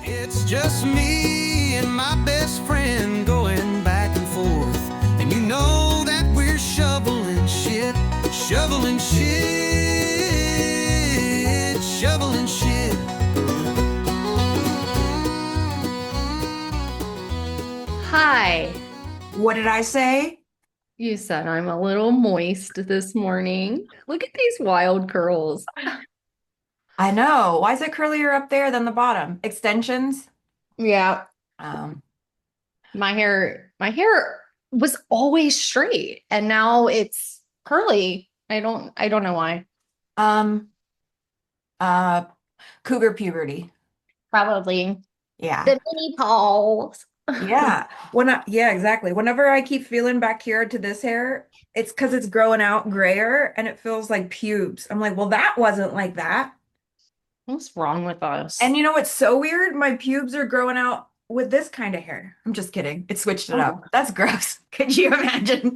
It's just me and my best friend going back and forth. And you know that we're shoveling shit, shoveling shit. Hi. What did I say? You said I'm a little moist this morning. Look at these wild curls. I know. Why is it curlier up there than the bottom? Extensions? Yeah, Um, my hair was always straight and now it's curly. I don't know why. um, uh, Cougar puberty. Probably Yeah. the mini paws. Yeah, exactly. Whenever I keep feeling back here to this hair, it's because it's growing out grayer and it feels like pubes. I'm like, well, that wasn't like that. What's wrong with us? And you know what's so weird? My pubes are growing out with this kind of hair. I'm just kidding. It switched it Oh. up. That's gross. Could you imagine?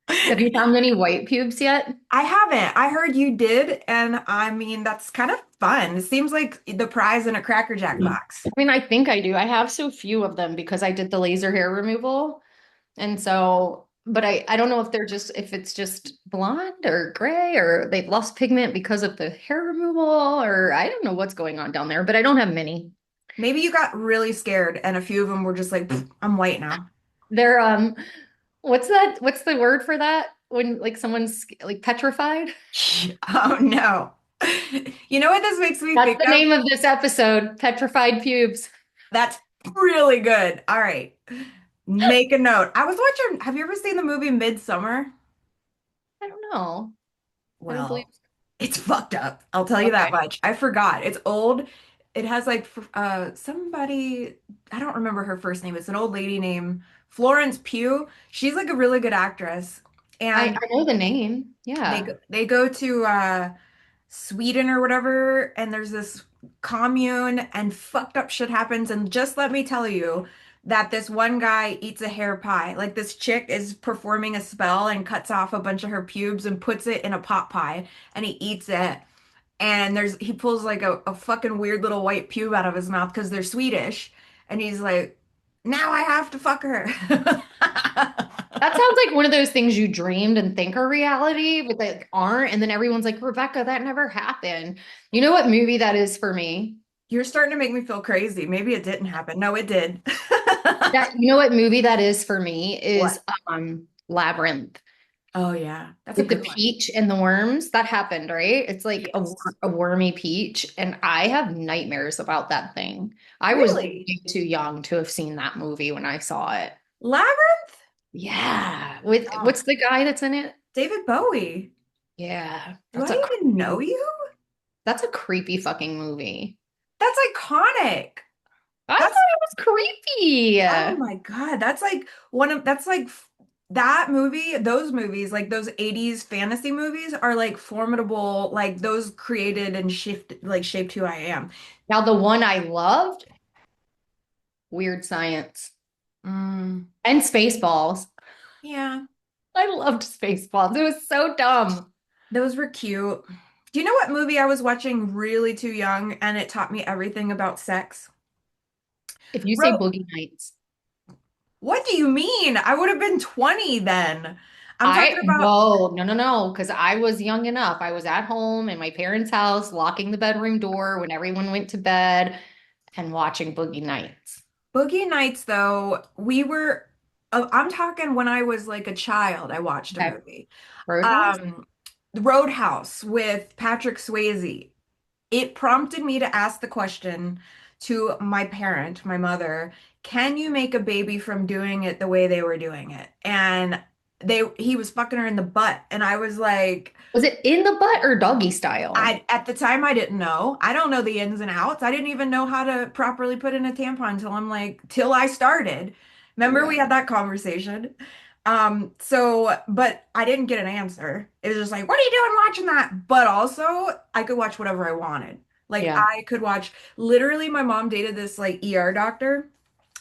Have you found any white pubes yet? I haven't. I heard you did, and I mean that's kind of fun. It seems like the prize in a Cracker Jack box. I mean, I think I do. I have so few of them because I did the laser hair removal. And so, but I don't know if if it's just blonde or gray or they've lost pigment because of the hair removal or I don't know what's going on down there, but I don't have many. Maybe you got really scared, and a few of them were just like, "Pfft, I'm white now." They're, what's that? What's the word for that? When like someone's like petrified? Oh no. You know what this makes me That's think the of? name of this episode, Petrified Pubes. That's really good. All right. Make a note. I was watching, have you ever seen the movie Midsummer? I don't know. I don't believe. Well, it's fucked up. I'll tell you that Okay. much. I forgot. It's old. It has like somebody, I don't remember her first name. It's an old lady named Florence Pugh. She's like a really good actress. I And know the name. Yeah. they go to Sweden or whatever, and there's this commune and fucked up shit happens. And just let me tell you that this one guy eats a hair pie. Like this chick is performing a spell and cuts off a bunch of her pubes and puts it in a pot pie and he eats it. And he pulls like a fucking weird little white pube out of his mouth because they're Swedish. And he's like, now I have to fuck her. That sounds like one of those things you dreamed and think are reality, but they aren't. And then everyone's like, Rebecca, that never happened. You know what movie that is for me? You're starting to make me feel crazy. Maybe it didn't happen. No, it did. That you know what movie that is for me is What? Labyrinth Oh yeah, that's a with the good one. peach and the worms. That happened, right? It's like Yes. a wormy peach, and I have nightmares about that thing. I was Really? way too young to have seen that movie when I saw it. Labyrinth? Yeah, with Oh, what's the guy that's in it? David Bowie. Yeah, Do I even know you? that's a creepy fucking movie. That's iconic. I thought That's it was creepy. oh my God. That's like that movie, those movies, like those 80s fantasy movies are like formidable, like those created and shaped who I am. Now, the one I loved, Weird Science Mm, and Spaceballs. yeah, I loved Spaceballs. It was so dumb. those were cute. Do you know what movie I was watching really too young and it taught me everything about sex? If you say Ro Boogie Nights, What do you mean? I would have been 20 then. I'm talking I about, no, because I was young enough. I was at home in my parents' house, locking the bedroom door when everyone went to bed and watching Boogie Nights. Boogie Nights, though. I'm talking when I was like a child, I watched a Okay. movie. Roadhouse? Um, Roadhouse with Patrick Swayze. It prompted me to ask the question to my parent, my mother, can you make a baby from doing it the way they were doing it? And he was fucking her in the butt. And I was like, Was it in the butt or doggy style? at the time I didn't know. I don't know the ins and outs. I didn't even know how to properly put in a tampon till I started. Remember Yeah. we had that conversation? But I didn't get an answer. It was just like, what are you doing watching that? But also, I could watch whatever I wanted. Like Yeah. I could watch literally my mom dated this like ER doctor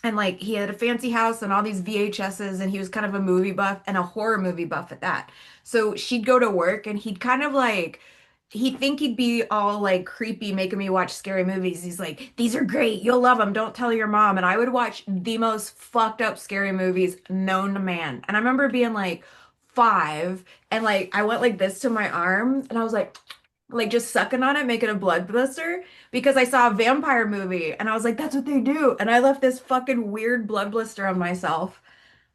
and like he had a fancy house and all these VHSs and he was kind of a movie buff and a horror movie buff at that. So she'd go to work and he'd kind of like he'd think he'd be all like creepy making me watch scary movies. He's like, these are great. You'll love them. Don't tell your mom. And I would watch the most fucked up scary movies known to man. And I remember being like 5 and like I went like this to my arm and I was like just sucking on it, making a blood blister because I saw a vampire movie and I was like, that's what they do. And I left this fucking weird blood blister on myself.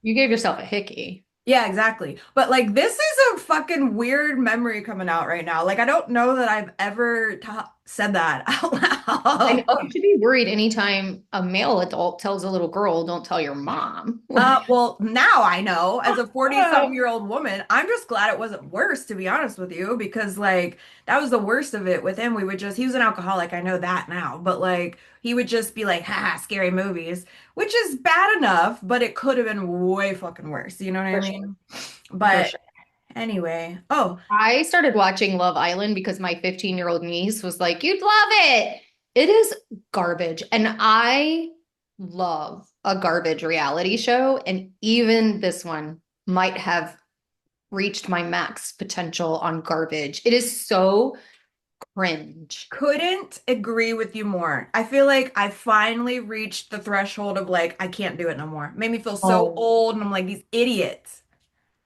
You gave yourself a hickey. Yeah, exactly. But like this is a fucking weird memory coming out right now. Like I don't know that I've ever ta said that out I know loud. you should be worried anytime a male adult tells a little girl, don't tell your mom. Well, now I know as a 40-something-year-old woman, I'm just glad it wasn't worse, to be honest with you, because like that was the worst of it with him. We would just, he was an alcoholic, I know that now, but like he would just be like, haha, scary movies, which is bad enough, but it could have been way fucking worse. You know what I For sure. mean? For But sure. anyway, oh, I started watching Love Island because my 15-year-old niece was like, you'd love it. It is garbage. And I love a garbage reality show. And even this one might have reached my max potential on garbage. It is so cringe. couldn't agree with you more. I feel like I finally reached the threshold of like, I can't do it no more. Made me feel so Oh. old, and I'm like, these idiots.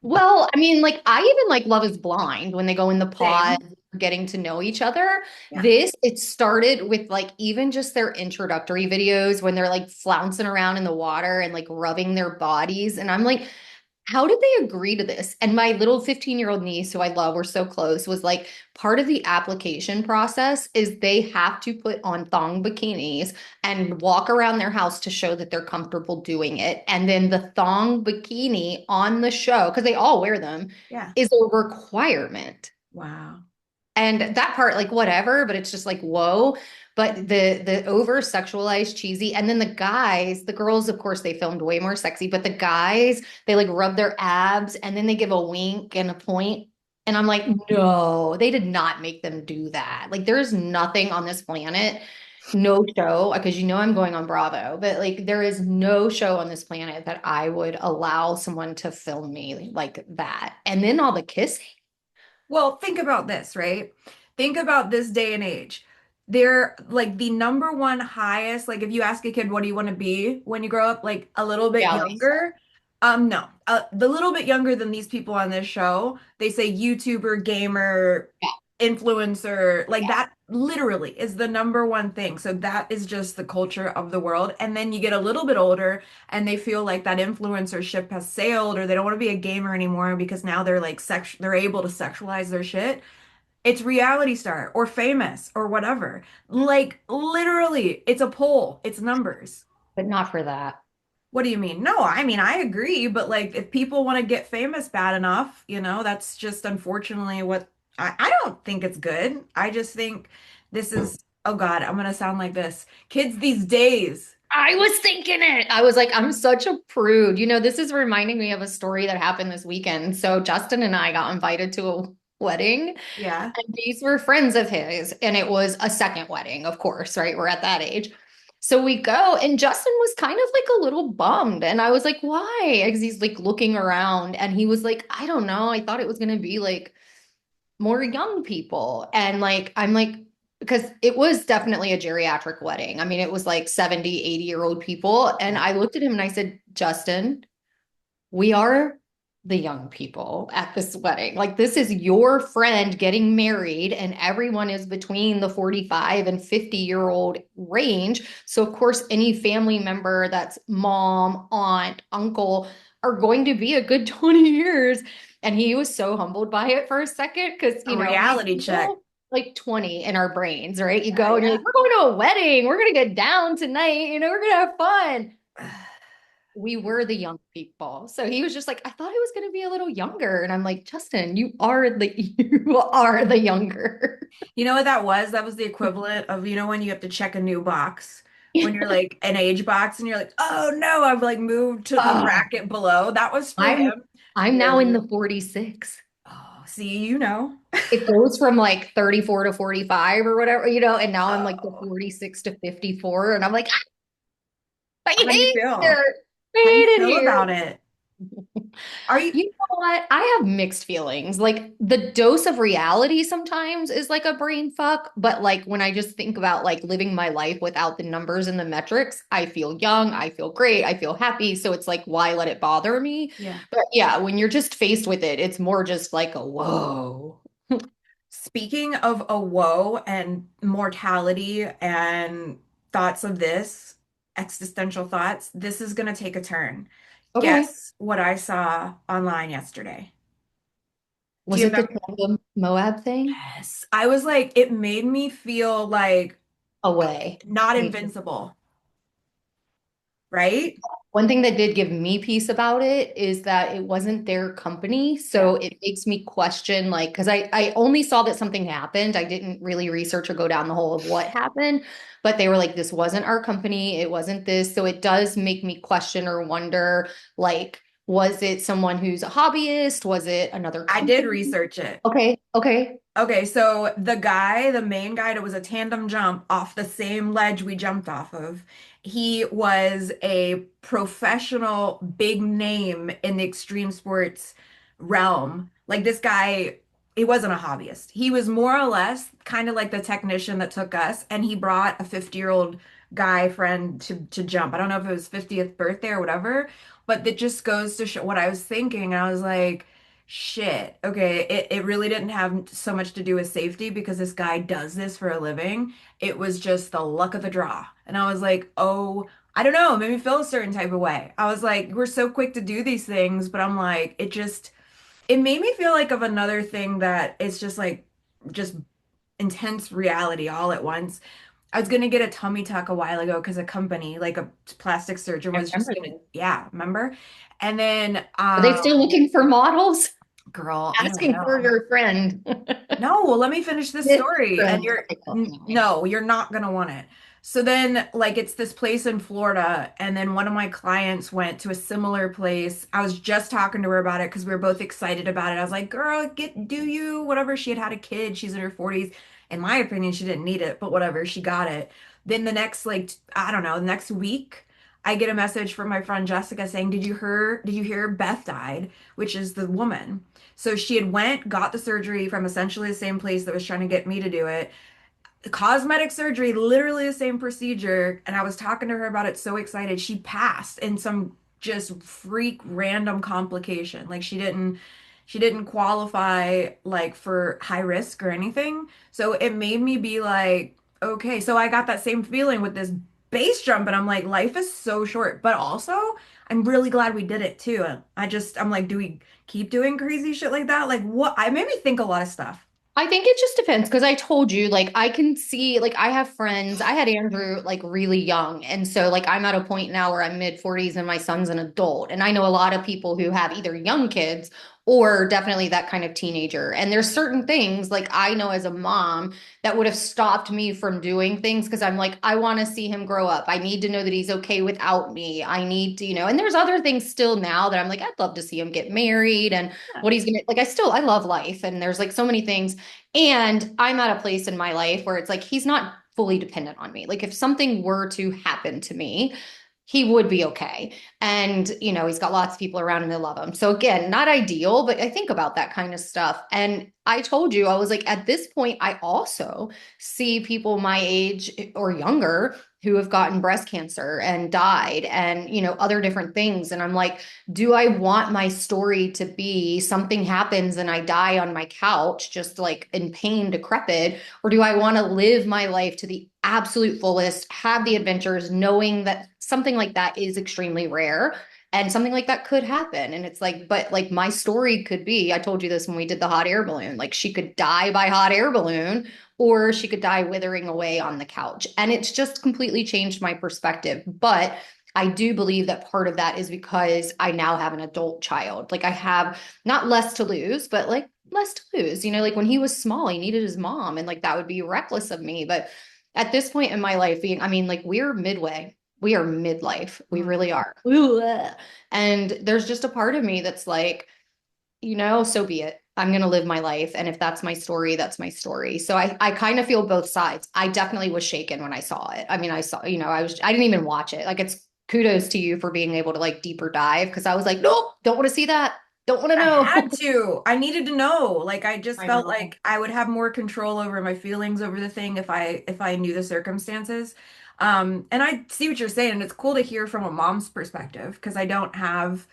Well, I mean, like I even like Love is Blind when they go in the pod Same. getting to know each other. Yeah. This, it started with like even just their introductory videos when they're like flouncing around in the water and like rubbing their bodies. And I'm like, how did they agree to this? And my little 15-year-old niece, who I love, we're so close, was like, part of the application process is they have to put on thong bikinis and walk around their house to show that they're comfortable doing it. And then the thong bikini on the show, because they all wear them, Yeah. is a requirement. Wow. And that part, like whatever, but it's just like, whoa. But the over sexualized cheesy, and then the guys, the girls, of course, they filmed way more sexy, but the guys, they like rub their abs and then they give a wink and a point. And I'm like, no, they did not make them do that. Like, there's nothing on this planet, no show, because you know I'm going on Bravo, but like there is no show on this planet that I would allow someone to film me like that. And then all the kissing. Well, think about this, right? Think about this day and age. They're like the number one highest, like if you ask a kid, what do you want to be when you grow up? Like a little bit Reality star. younger. No, the little bit younger than these people on this show, they say YouTuber, gamer, Yeah. influencer, like Yeah. that literally is the number one thing. So that is just the culture of the world. And then you get a little bit older and they feel like that influencer ship has sailed or they don't want to be a gamer anymore because now they're like they're able to sexualize their shit. It's reality star or famous or whatever. Like literally, it's a poll, it's numbers. But not for that. What do you mean? No, I mean I agree, but like if people want to get famous bad enough, that's just unfortunately what I don't think it's good. I just think this is, oh God, I'm gonna sound like this. Kids these days. I was thinking it. I was like, I'm such a prude. You know, this is reminding me of a story that happened this weekend. So Justin and I got invited to a wedding, Yeah. and these were friends of his, and it was a second wedding, of course, right? We're at that age. So we go, and Justin was kind of like a little bummed. And I was like, why? Because he's like looking around, and he was like, I don't know. I thought it was going to be like more young people. And like, I'm like, because it was definitely a geriatric wedding. I mean, it was like 70, 80-year-old people. And I looked at him and I said, Justin, we are the young people at this wedding. Like, this is your friend getting married, and everyone is between the 45 and 50-year-old range. So, of course, any family member that's mom, aunt, uncle are going to be a good 20 years. And he was so humbled by it for a second because, A we reality check. feel like 20 in our brains, right? You Yeah, go and you're like, yeah. we're going to a wedding. We're going to get down tonight. We're going to have fun. We were the young people. So he was just like, I thought it was going to be a little younger. And I'm like, Justin, you are the you are the younger. You know what that was? That was the equivalent of, when you have to check a new box, when you're like an age box and you're like, oh no, I've like moved to the Oh, bracket below. That was for I'm him. I'm now in the 46. Oh, see, you know. It goes from like 34 to 45 or whatever, and now I'm like the Oh, 46 to 54. And I'm like, I how do you hate it feel? here. I How do you hate it feel here. about it? Are you You know what? I have mixed feelings. Like the dose of reality sometimes is like a brain fuck, but like when I just think about like living my life without the numbers and the metrics, I feel young, I feel great, I feel happy. So it's like, why let it bother me? yeah. But yeah, when you're just faced with it, it's more just like a whoa. Speaking of a woe and mortality and thoughts of this, existential thoughts, this is going to take a turn. Okay. Guess what I saw online yesterday? Do Was you it the remember? Tandem Moab thing? Yes. I was like, it made me feel like Away. not Me too. invincible, right? One thing that did give me peace about it is that it wasn't their company. Yeah. So it makes me question, like, because I only saw that something happened. I didn't really research or go down the hole of what happened, but they were like, this wasn't our company. It wasn't this. So it does make me question or wonder, like, was it someone who's a hobbyist? Was it another I did company? research it. Okay. Okay. Okay, so the guy, the main guy that was a tandem jump off the same ledge we jumped off of, he was a professional big name in the extreme sports realm. Like this guy, he wasn't a hobbyist. He was more or less kind of like the technician that took us, and he brought a 50-year-old guy friend to jump. I don't know if it was 50th birthday or whatever, but that just goes to show what I was thinking. I was like, shit. Okay, it really didn't have so much to do with safety because this guy does this for a living. It was just the luck of the draw. And I was like, oh, I don't know, it made me feel a certain type of way. I was like, we're so quick to do these things, but I'm like, it made me feel like of another thing that it's just like, just intense reality all at once. I was gonna get a tummy tuck a while ago because a company, like a plastic surgeon, I was just remember gonna, this. yeah, remember? And then, Are they still looking for models? girl, I don't Asking for know. your friend. No, well, let me finish this This story. And friend. Okay, cool. Anyway. no, you're not gonna want it. So then, like, it's this place in Florida, and then one of my clients went to a similar place. I was just talking to her about it because we were both excited about it. I was like, "Girl, do you whatever?" She had had a kid. She's in her 40s. In my opinion, she didn't need it, but whatever, she got it. Then the next, like, I don't know, next week, I get a message from my friend Jessica saying, Did you hear Beth died?" Which is the woman. So she had went, got the surgery from essentially the same place that was trying to get me to do it. The cosmetic surgery, literally the same procedure. And I was talking to her about it, so excited. She passed in some just freak random complication. Like she didn't qualify like for high risk or anything. So it made me be like, okay, so I got that same feeling with this base jump, and I'm like, life is so short, but also I'm really glad we did it too. I'm like, do we keep doing crazy shit like that? Like what? I made me think a lot of stuff. I think it just depends because I told you, like, I can see, like, I have friends. I had Andrew like really young. And so, like, I'm at a point now where I'm mid 40s and my son's an adult. And I know a lot of people who have either young kids or definitely that kind of teenager. And there's certain things, like, I know as a mom that would have stopped me from doing things because I'm like, I want to see him grow up. I need to know that he's okay without me. I need to, and there's other things still now that I'm like, I'd love to see him get married and what he's gonna, like, I love life. And there's like so many things and I'm at a place in my life where it's like he's not fully dependent on me. Like if something were to happen to me, he would be okay. And, he's got lots of people around him that love him. So again, not ideal, but I think about that kind of stuff. And I told you, I was like, at this point, I also see people my age or younger who have gotten breast cancer and died and, other different things. And I'm like, do I want my story to be something happens and I die on my couch, just like in pain, decrepit? Or do I want to live my life to the absolute fullest, have the adventures, knowing that something like that is extremely rare and something like that could happen? And it's like, but like my story could be, I told you this when we did the hot air balloon, like she could die by hot air balloon or she could die withering away on the couch. And it's just completely changed my perspective. But I do believe that part of that is because I now have an adult child. Like I have not less to lose, but like less to lose. Like when he was small, he needed his mom, and like that would be reckless of me. But at this point in my life, like we're midway. We are midlife. We Mm. really are. And there's just a part of me that's like, so be it. I'm going to live my life. And if that's my story, that's my story. So I kind of feel both sides. I definitely was shaken when I saw it. I mean, I saw, I didn't even watch it. Like it's kudos to you for being able to like deeper dive. Cause I was like, nope, Don't want to see that. Don't want to I know. had to. I needed to know. Like I just I felt know. like I would have more control over my feelings over the thing if I knew the circumstances. And I see what you're saying, and it's cool to hear from a mom's perspective because I don't have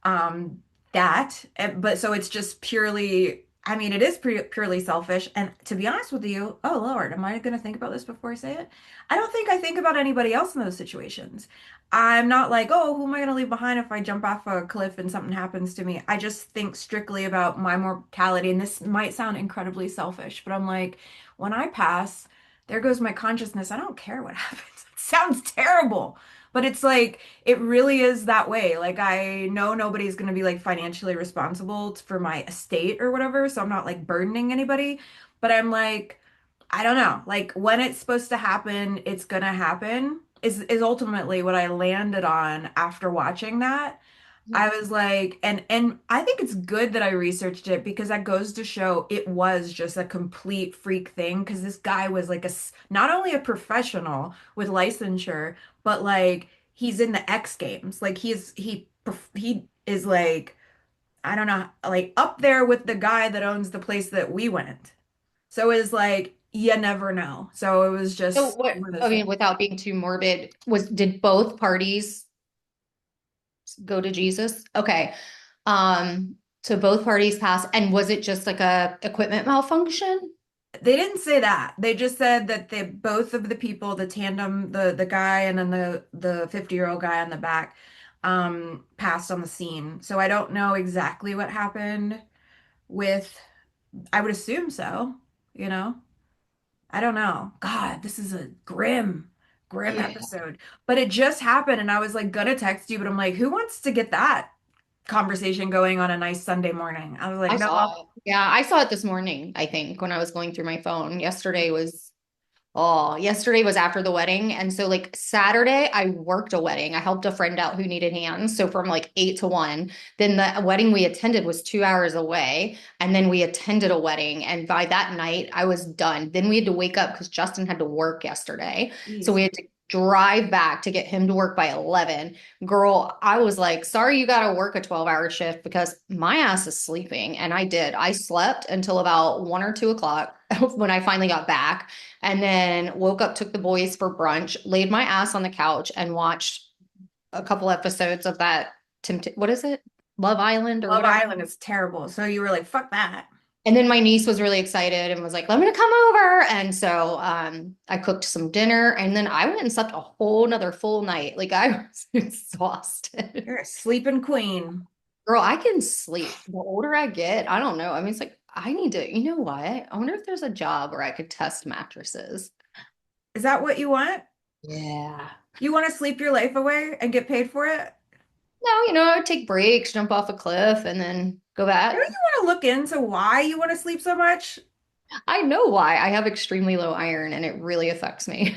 um that. But so it's just purely, I mean, it is purely selfish. And to be honest with you, oh Lord, am I going to think about this before I say it? I don't think I think about anybody else in those situations. I'm not like, oh, who am I going to leave behind if I jump off a cliff and something happens to me? I just think strictly about my mortality. And this might sound incredibly selfish, but I'm like, when I pass, there goes my consciousness. I don't care what happens. It sounds terrible, but it's like, it really is that way. Like I know nobody's going to be like financially responsible for my estate or whatever, so I'm not like burdening anybody, but I'm like, I don't know. Like when it's supposed to happen, it's gonna happen is ultimately what I landed on after watching that. I was like, and I think it's good that I researched it because that goes to show it was just a complete freak thing because this guy was like not only a professional with licensure, but like he's in the X Games. Like he is like, I don't know, like up there with the guy that owns the place that we went. So it's like you never know. So it was So just what, one of those I mean, things. without being too morbid, did both parties go to Jesus? Okay. So both parties passed, and was it just like a equipment malfunction? They didn't say that. They just said that they both of the people, the tandem, the guy and then the 50-year-old guy on the back, passed on the scene. So I don't know exactly what happened with, I would assume so, you know. I don't know. God, this is a grim Yeah. episode. But it just happened and I was like gonna text you, but I'm like, who wants to get that conversation going on a nice Sunday morning? I was like, I no, saw it. Yeah, I saw it this morning, I think, when I was going through my phone. Yesterday was after the wedding. And so like Saturday, I worked a wedding. I helped a friend out who needed hands. So from like 8 to 1, then the wedding we attended was 2 hours away. And then we attended a wedding. And by that night, I was done. Then we had to wake up because Justin had to work yesterday. So geez. we had to drive back to get him to work by 11. Girl, I was like, sorry, you got to work a 12-hour shift because my ass is sleeping. And I did. I slept until about 1 or 2 o'clock when I finally got back. And then woke up, took the boys for brunch, laid my ass on the couch and watched a couple episodes of that what is it? Love Island or Love whatever. Island is terrible. So you were like, fuck that. And then my niece was really excited and was like, I'm gonna come over. And so I cooked some dinner and then I went and slept a whole nother full night. Like I was exhausted. You're a sleeping queen. Girl, I can sleep. The older I get, I don't know. I mean, it's like I need to, you know what? I wonder if there's a job where I could test mattresses. Is that what you want? Yeah. You want to sleep your life away and get paid for it? No, I would take breaks, jump off a cliff, and then go Don't back. you want to look into why you want to sleep so much? I know why. I have extremely low iron and it really affects me.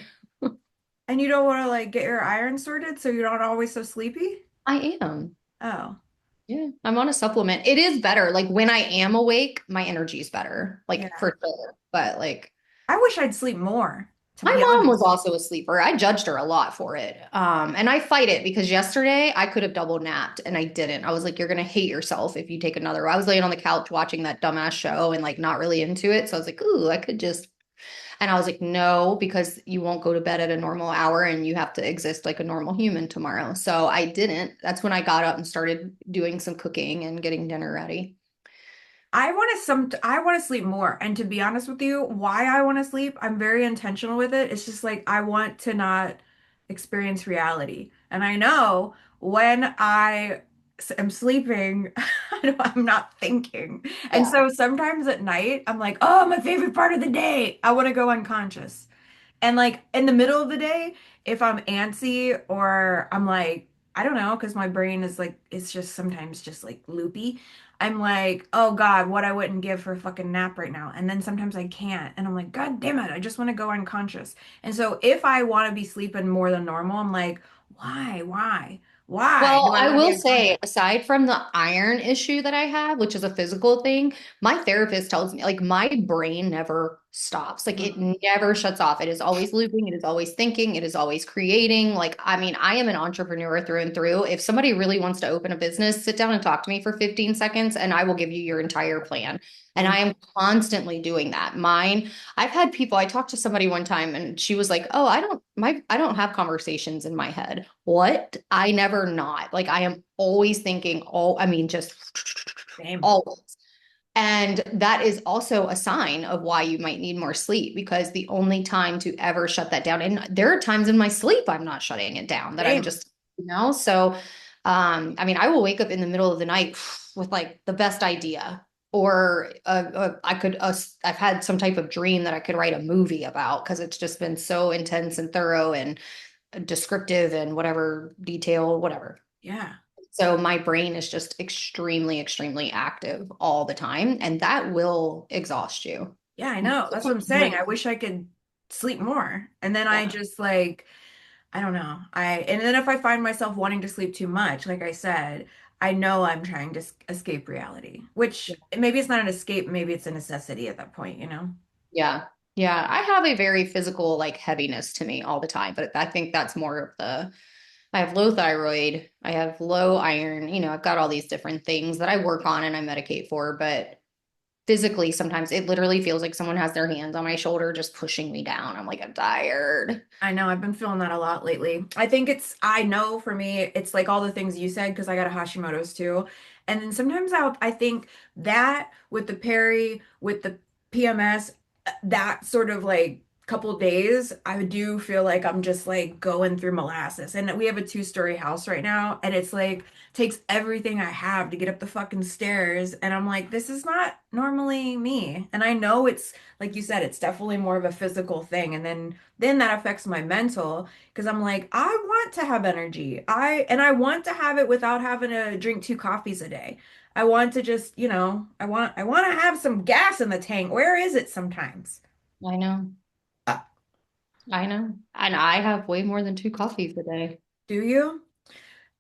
And you don't want to like get your iron sorted so you're not always so sleepy? I am. Oh, Yeah. I'm on a supplement. It is better. Like when I am awake, my energy is better, like yeah. for sure. But like I wish I'd sleep more, to my be mom was honest. also a sleeper. I judged her a lot for it. And I fight it because yesterday I could have double napped and I didn't. I was like, you're gonna hate yourself if you take another. I was laying on the couch watching that dumbass show and like not really into it. So I was like, ooh, I could just. And I was like, no, because you won't go to bed at a normal hour and you have to exist like a normal human tomorrow. So I didn't. That's when I got up and started doing some cooking and getting dinner ready. I want to sleep more. And to be honest with you, why I want to sleep, I'm very intentional with it. It's just like I want to not experience reality. And I know when am sleeping, I'm not thinking. And Yeah. so sometimes at night, I'm like, oh, my favorite part of the day. I want to go unconscious. And like in the middle of the day, if I'm antsy or I'm like, I don't know, because my brain is like, it's just sometimes just like loopy. I'm like, oh God, what I wouldn't give for a fucking nap right now. And then sometimes I can't. And I'm like, God damn it, I just want to go unconscious. And so if I want to be sleeping more than normal, I'm like, why do Well, I I want to be will unconscious? say, aside from the iron issue that I have, which is a physical thing, my therapist tells me like my brain never stops. Like it Mhm. never shuts off. It is always looping. It is always thinking. It is always creating. Like, I mean, I am an entrepreneur through and through. If somebody really wants to open a business, sit down and talk to me for 15 seconds and I will give you your entire plan. And I am constantly doing that. I've had people, I talked to somebody one time and she was like, "Oh, I don't have conversations in my head." What? I never not. Like I am always thinking, I mean, just Same. always. And that is also a sign of why you might need more sleep because the only time to ever shut that down, and there are times in my sleep I'm not shutting it down, that I'm Same. just, so I mean, I will wake up in the middle of the night with like the best idea, or I've had some type of dream that I could write a movie about because it's just been so intense and thorough and descriptive and whatever detail, whatever. Yeah. So my brain is just extremely, extremely active all the time, and that will exhaust you. Yeah, I know. That's what I'm saying. I wish I could sleep more. And then I Yeah. just like, I don't know. And then if I find myself wanting to sleep too much, like I said, I know I'm trying to escape reality, which maybe it's not an escape, maybe it's a necessity at that point, you know? Yeah. Yeah. I have a very physical like heaviness to me all the time, but I think that's more of I have low thyroid, I have low iron, I've got all these different things that I work on and I medicate for, but physically sometimes it literally feels like someone has their hands on my shoulder just pushing me down. I'm like, I'm tired. I know I've been feeling that a lot lately. I know for me, it's like all the things you said because I got a Hashimoto's too. And then sometimes I think that with the peri, with the PMS, that sort of like couple days, I do feel like I'm just like going through molasses. And we have a two-story house right now, and it's like takes everything I have to get up the fucking stairs. And I'm like, this is not normally me. And I know it's like you said, it's definitely more of a physical thing. And then that affects my mental because I'm like, I want to have energy. I want to have it without having to drink 2 coffees a day. I want to just, I want to have some gas in the tank. Where is it sometimes? I know. Uh, I know. And I have way more than 2 coffees a day. do you?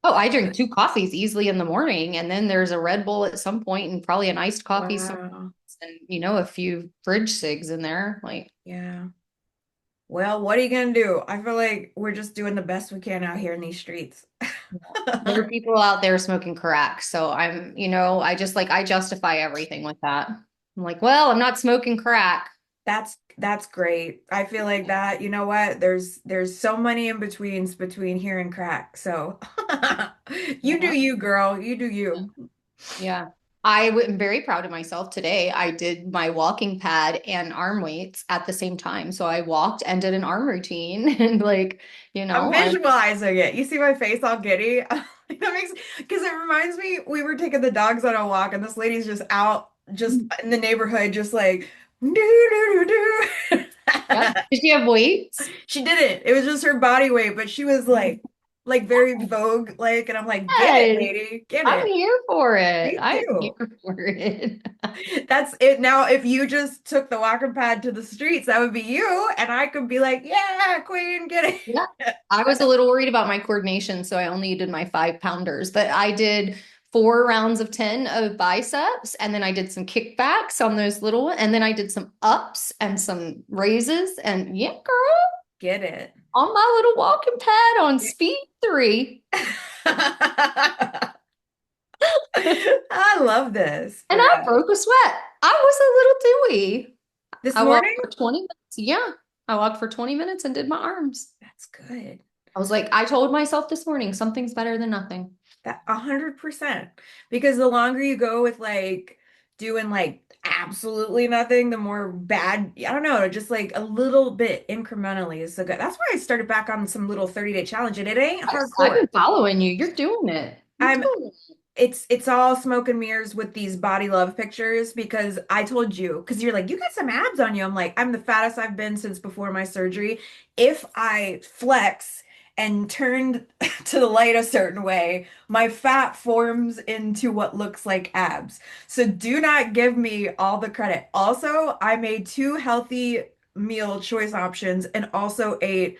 Oh, I drink 2 coffees easily in the morning, and then there's a Red Bull at some point, and probably an iced coffee, Wow. and a few fridge cigs in there. Like Yeah. Well, what are you gonna do? I feel like we're just doing the best we can out here in these streets. there are people out there smoking crack, so I justify everything with that. I'm like, well, I'm not smoking crack. That's great. I feel like that, you know what? There's so many in betweens between here and crack. So you do Yeah. you, girl. You do you. Yeah. Am very proud of myself today. I did my walking pad and arm weights at the same time. So I walked and did an arm routine and I'm I'm visualizing it. You see my face all giddy? That makes because it reminds me we were taking the dogs on a walk and this lady's just out just in the neighborhood just like do do do do. Yep. Did she have weights? She didn't. It was just her body weight, but she was like very Vogue like, and I'm like, get it, Yes. lady, get I'm it. here for it. Me I'm here too. for it. That's it. Now, if you just took the walking pad to the streets, that would be you, and I could be like, yeah, queen, get Yeah. it. I was a little worried about my coordination, so I only did my 5 pounders, but I did 4 rounds of 10 of biceps, and then I did some kickbacks on those little, and then I did some ups and some raises, and yeah, girl, Get it. on my little walking pad on speed 3. I love this And for I us. broke a sweat. I was a little dewy. This I walked morning? for 20 minutes. Yeah. I walked for 20 minutes and did my arms. That's good. I was like, I told myself this morning, something's better than nothing. That 100%. Because the longer you go with like doing like absolutely nothing, the more bad, I don't know, just like a little bit incrementally is so good. That's why I started back on some little 30-day challenge and it ain't I've hardcore. been following you. You're doing it. You're I'm doing it. it's all smoke and mirrors with these body love pictures because I told you, because you're like, you got some abs on you. I'm like, I'm the fattest I've been since before my surgery. If I flex and turn to the light a certain way, my fat forms into what looks like abs. So do not give me all the credit. Also, I made 2 healthy meal choice options and also ate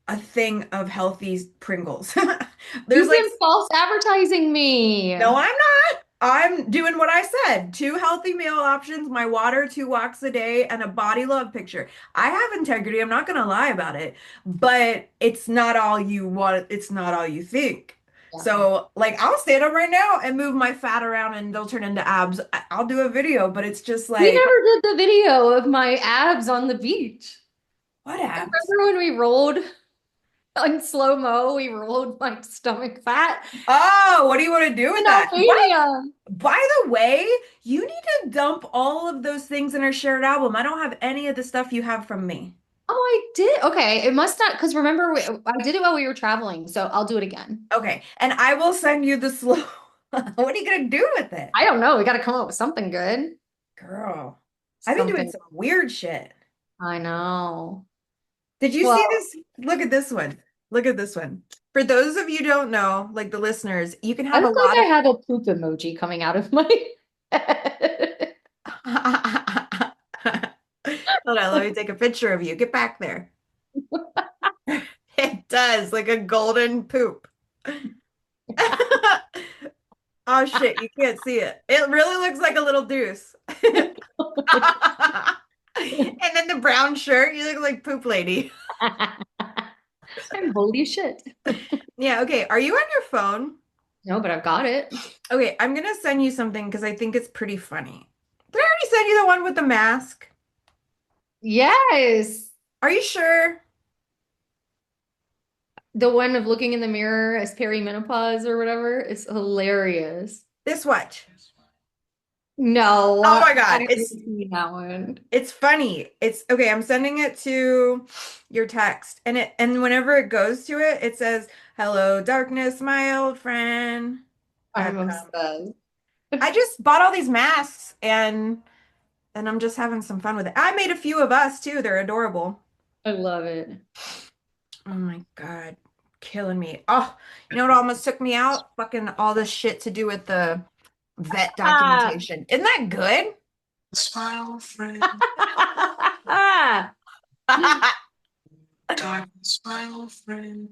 a thing of healthy Pringles. There's You've like, been false advertising me. no, I'm not. I'm doing what I said. Two healthy meal options, my water, 2 walks a day, and a body love picture. I have integrity. I'm not gonna lie about it, but it's not all you want. It's not all you think. Yeah. So, like, I'll stand up right now and move my fat around, and they'll turn into abs. I'll do a video, but it's just We like, never did the video of my abs on the beach. what abs? Remember when we rolled on slow-mo, we rolled my stomach fat Oh, what do you want to do with in that? What? Albania. By the way, you need to dump all of those things in our shared album. I don't have any of the stuff you have from me. Oh, I did. Okay, it must not, because remember, I did it while we were traveling, so I'll do it again. Okay, and I will send you the slow. What are you gonna do with it? I don't know. We got to come up with something good. Girl, I've been doing Something. some weird shit. I know. Did you see Well, this? Look at this one. Look at this one. For those of you who don't know, like the listeners, you can I have a look like lot I of have a poop emoji coming out of my head. Hold on, let me take a picture of you. Get back there. It does, like a golden poop. Oh shit, you can't see it. It really looks like a little deuce. And then the brown shirt, you look like poop lady. I'm holy shit. Yeah, okay. Are you on your phone? No, but I've got it. Okay, I'm gonna send you something because I think it's pretty funny. Did I already send you the one with the mask? Yes. Are you sure? The one of looking in the mirror as perimenopause or whatever is hilarious. This what? No, Oh my I God, haven't seen that one. it's funny. It's okay, I'm sending it to your text. And whenever it goes to it, it says, "Hello, darkness, my old friend." I'm I've come. obsessed. I just bought all these masks and I'm just having some fun with it. I made a few of us too. They're adorable. I love it. Oh my God. Killing me. Oh, you know what almost took me out? Fucking all this shit to do with the vet Ah. documentation. Isn't that good? Smile, friend. Dark smile, friend.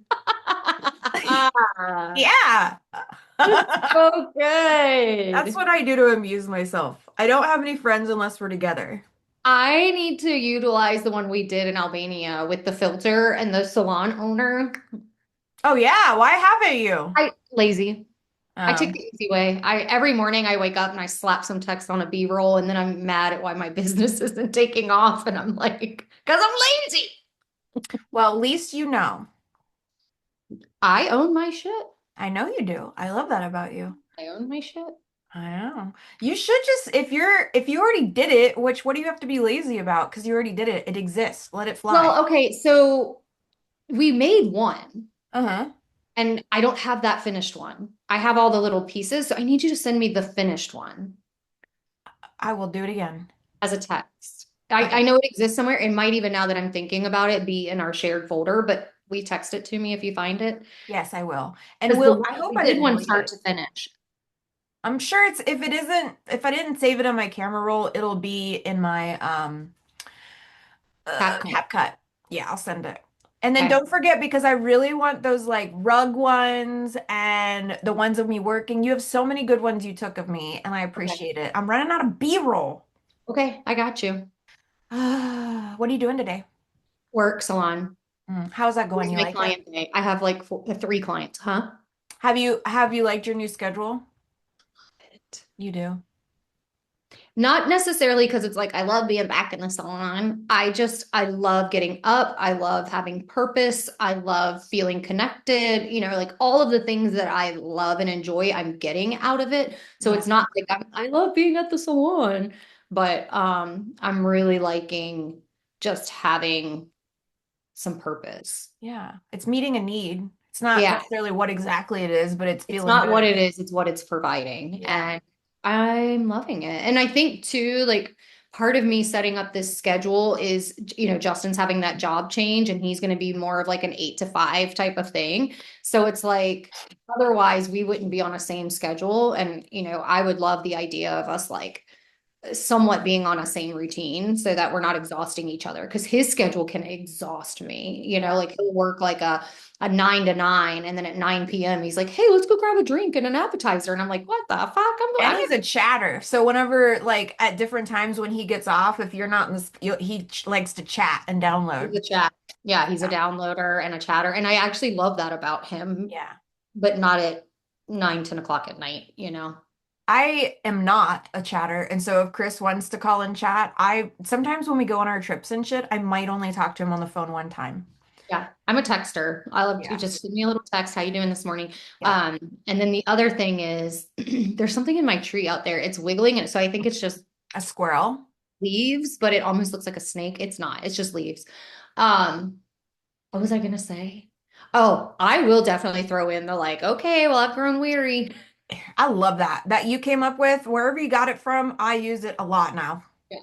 Yeah. So That's good. what I do to amuse myself. I don't have any friends unless we're together. I need to utilize the one we did in Albania with the filter and the salon owner. Oh yeah, why haven't you? I lazy. I take Um, the easy way. I every morning I wake up and I slap some text on a B-roll and then I'm mad at why my business isn't taking off and I'm like, because I'm lazy. well, at least you know. I own my shit. I know you do. I love that about you. I own my shit. I know. You should just if you already did it, which what do you have to be lazy about? Because you already did it. It exists. Let it fly. Well, okay, so we made one Uh-huh. and I don't have that finished one. I have all the little pieces, so I need you to send me the finished one I will do it again. as a text. I Okay. know it exists somewhere. It might even now that I'm thinking about it be in our shared folder, but we text it to me if you find it. Yes, I will. And Because the will one I hope we I did didn't one delete start it. to finish. I'm sure it's if it isn't if I didn't save it on my camera roll, it'll be in my CapCut. CapCut. Yeah, I'll send it. And then Okay. don't forget because I really want those like rug ones and the ones of me working. You have so many good ones you took of me, and I Okay. appreciate it. I'm running out of B-roll. Okay, I got you. What are you doing today? Work salon. How's that going? Who's You my like it? client today? I have like three clients, huh? Have you liked your new schedule? You do. Not necessarily because it's like I love being back in the salon. I love getting up. I love having purpose. I love feeling connected. Like all of the things that I love and enjoy, I'm getting out of it. So Yeah. it's not like I love being at the salon, but I'm really liking just having some purpose. Yeah. It's meeting a need. It's not Yeah. necessarily what exactly it is, but it's It's feeling not what good. it is, it's what it's providing. Yeah. And I'm loving it. And I think too, like part of me setting up this schedule is, Justin's having that job change and he's going to be more of like an 8 to 5 type of thing. So it's like, otherwise we wouldn't be on a same schedule. And, I would love the idea of us like somewhat being on a same routine so that we're not exhausting each other because his schedule can exhaust me. Yeah. Like he'll work like a 9 to 9, and then at 9 p.m. he's like, "Hey, let's go grab a drink and an appetizer." And I'm like, "What the fuck? And I he's a chatter. So whenever, like, at different times when he gets off, if you're not in this, likes to chat and He's download. a chat. Yeah, he's a Yeah. downloader and a chatter. And I actually love that about him, Yeah. but not at 9, 10 o'clock at night. I am not a chatter. And so if Chris wants to call and chat, I sometimes when we go on our trips and shit, I might only talk to him on the phone one time. Yeah, I'm a texter. I love to Yeah. just send me a little text. How you doing this morning? Yeah. And then the other thing is there's something in my tree out there. It's wiggling, and so I think it's just A squirrel. leaves, but it almost looks like a snake. It's not. It's just leaves. Um, what was I gonna say? Oh, I will definitely throw in the like, okay, well, I've grown weary. I love that. That you came up with, wherever you got it from, I use it a lot now. Yeah.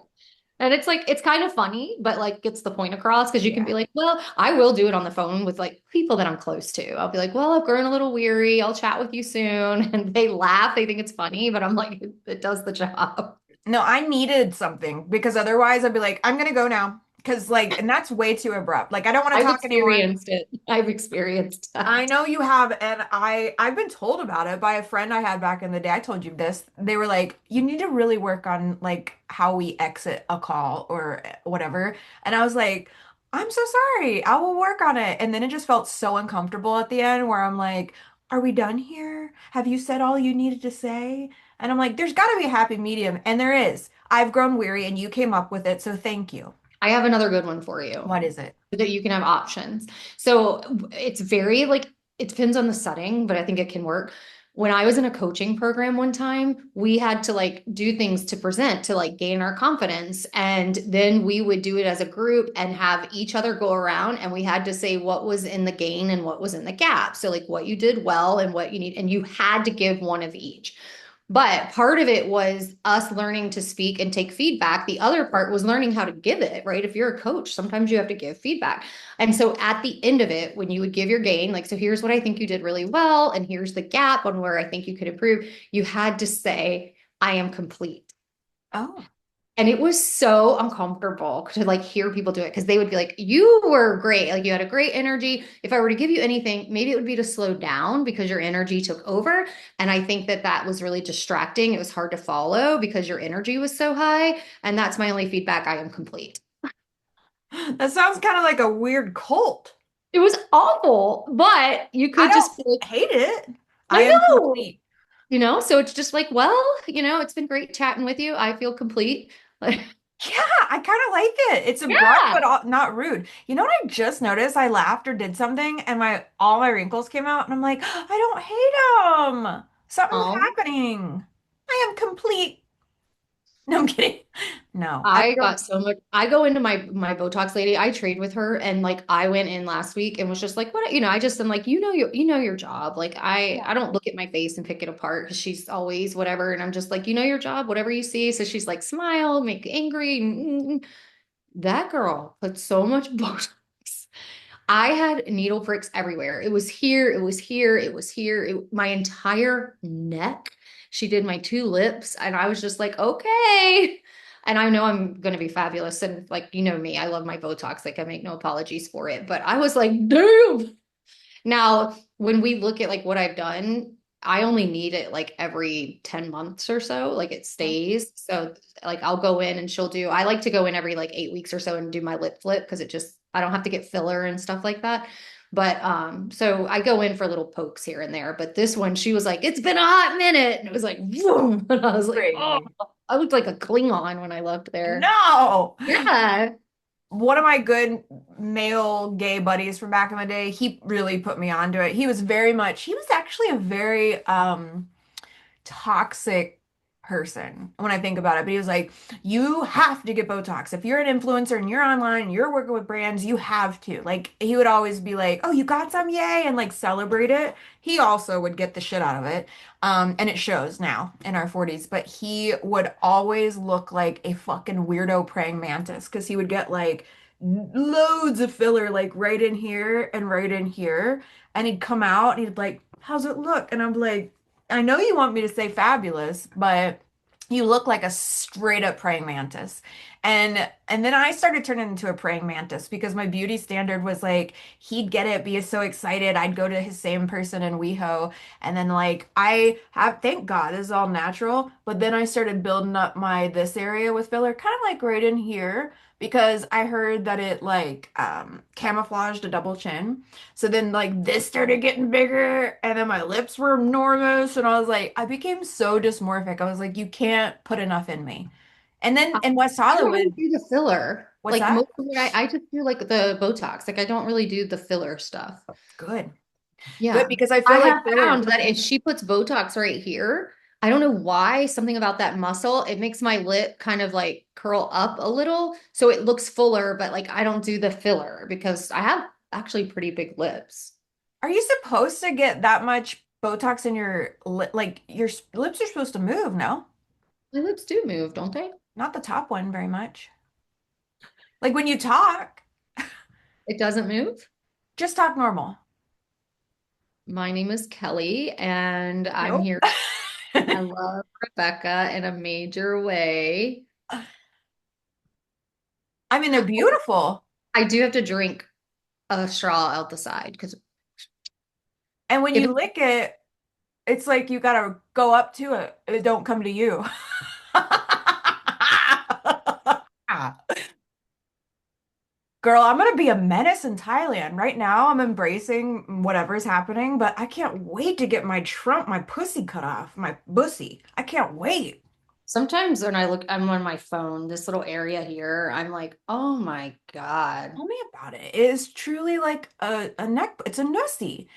And it's like it's kind of funny, but like gets the point across because you can Yeah. be like, well, I will do it on the phone with like people that I'm close to. I'll be like, well, I've grown a little weary. I'll chat with you soon. And they laugh. They think it's funny, but I'm like, it does the job. No, I needed something because otherwise I'd be like, I'm gonna go now. Because like, and that's way too abrupt. Like, I don't want to I've talk anymore. experienced it. I've experienced I that. know you have, and I've been told about it by a friend I had back in the day. I told you this. They were like, you need to really work on like how we exit a call or whatever. And I was like, I'm so sorry. I will work on it. And then it just felt so uncomfortable at the end where I'm like, are we done here? Have you said all you needed to say? And I'm like, there's got to be a happy medium, and there is. I've grown weary, and you came up with it, so thank you. I have another good one for you What is it? so that you can have options. So it's very like it depends on the setting, but I think it can work. When I was in a coaching program one time, we had to like do things to present to like gain our confidence. And then we would do it as a group and have each other go around and we had to say what was in the gain and what was in the gap. So like what you did well and what you need, and you had to give one of each. But part of it was us learning to speak and take feedback. The other part was learning how to give it, right? If you're a coach, sometimes you have to give feedback. And so at the end of it, when you would give your gain, like, so here's what I think you did really well, and here's the gap on where I think you could improve, you had to say, I am complete. Oh. And it was so uncomfortable to like hear people do it because they would be like, you were great. Like you had a great energy. If I were to give you anything, maybe it would be to slow down because your energy took over. And I think that that was really distracting. It was hard to follow because your energy was so high. And that's my only feedback. I am complete. That sounds kind of like a weird cult. It was awful, but you I could just don't be like, hate it. I I am know, complete. so it's just like, well, it's been great chatting with you. I feel complete. Like, Yeah, I kind of like it. It's abrupt, yeah. but not rude. You know what I just noticed? I laughed or did something, and my all my wrinkles came out, and I'm like, I don't hate them. Something's Um, happening. I am complete. No, I'm kidding. No, I've I grown. got so much. I go into my Botox lady. I trade with her, and like I went in last week and was just like, what? I just am like, you know your job. Like I Yeah. don't look at my face and pick it apart because she's always whatever, and I'm just like, you know your job, whatever you see. So she's like, smile, make angry. That girl put so much Botox. I had needle pricks everywhere. It was here, it was here, it was here, my entire neck. She did my two lips, and I was just like, okay. And I know I'm going to be fabulous. And like, me, I love my Botox. Like, I make no apologies for it. But I was like, damn. Now, when we look at like what I've done, I only need it like every 10 months or so. Like it stays. So like I'll go in and I like to go in every like 8 weeks or so and do my lip flip because I don't have to get filler and stuff like that. But so I go in for little pokes here and there. But this one, she was like, it's been a hot minute. And it was like, boom. And I was like, oh, Crazy. I looked like a Klingon when I left there. No. Yeah. One of my good male gay buddies from back in the day, he really put me onto it. He was actually a very toxic person when I think about it. But he was like, you have to get Botox. If you're an influencer and you're online and you're working with brands, you have to. Like, he would always be like, oh, you got some? Yay. And like celebrate it. He also would get the shit out of it. And it shows now in our 40s. But he would always look like a fucking weirdo praying mantis because he would get like loads of filler, like right in here and right in here. And he'd come out and he'd be like, how's it look? And I'm like, I know you want me to say fabulous, but You look like a straight up praying mantis. And then I started turning into a praying mantis because my beauty standard was like he'd get it, be so excited. I'd go to his same person in WeHo. And then like I have thank God this is all natural, but then I started building up my this area with filler, kind of like right in here, because I heard that it like camouflaged a double chin. So then like this started getting bigger and then my lips were enormous and I was like I became so dysmorphic. I was like you can't put enough in me. And then in West I don't really Hollywood, do the filler. what's Like that? most of it, I just do like the Botox. Like I don't really do the filler stuff. Good. Good Yeah. because I I feel like have filler. found that if she puts Botox right here, I don't know why, something about that muscle, it makes my lip kind of like curl up a little. So it looks fuller, but like I don't do the filler because I have actually pretty big lips. Are you supposed to get that much Botox in your lip? Like your lips are supposed to move, no? My lips do move, don't they? Not the top one very much. Like when you talk, It doesn't move. just talk normal. My name is Kelly, and I'm Nope. here. I love Rebecca in a major way. I mean, they're beautiful. I do have to drink a straw out the side because And when if you lick it, it's like you gotta go up to it. It don't come to you. Girl, I'm gonna be a menace in Thailand. Right now, I'm embracing whatever's happening, but I can't wait to get my pussy cut off, my bussy. I can't wait. sometimes when I look, I'm on my phone, this little area here, I'm like, oh my God. Tell me about it. It is truly like a neck, it's a nussy.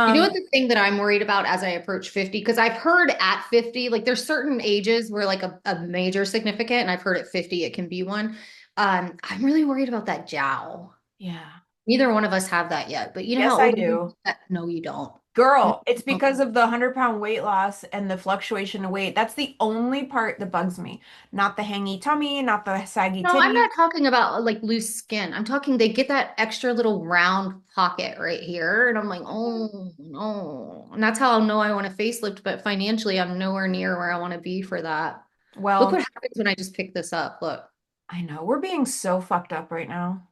You know Um, what the thing that I'm worried about as I approach 50? Because I've heard at 50, like there's certain ages where like a major significant, and I've heard at 50 it can be one. I'm really worried about that jowl. yeah. Neither one of us have that yet, but you know Yes, how I old you do. get? No, you don't. No, Girl, it's you because don't. of the 100-pound weight loss and the fluctuation of weight. That's the only part that bugs me. Not the hangy tummy, not the saggy No, I'm titties. not talking about like loose skin. I'm talking they get that extra little round pocket right here. And I'm like, oh no. And that's how I'll know I want to facelift, but financially I'm nowhere near where I want to be for that. Look Well, what happens when I just pick this up. Look. I know we're being so fucked up right now.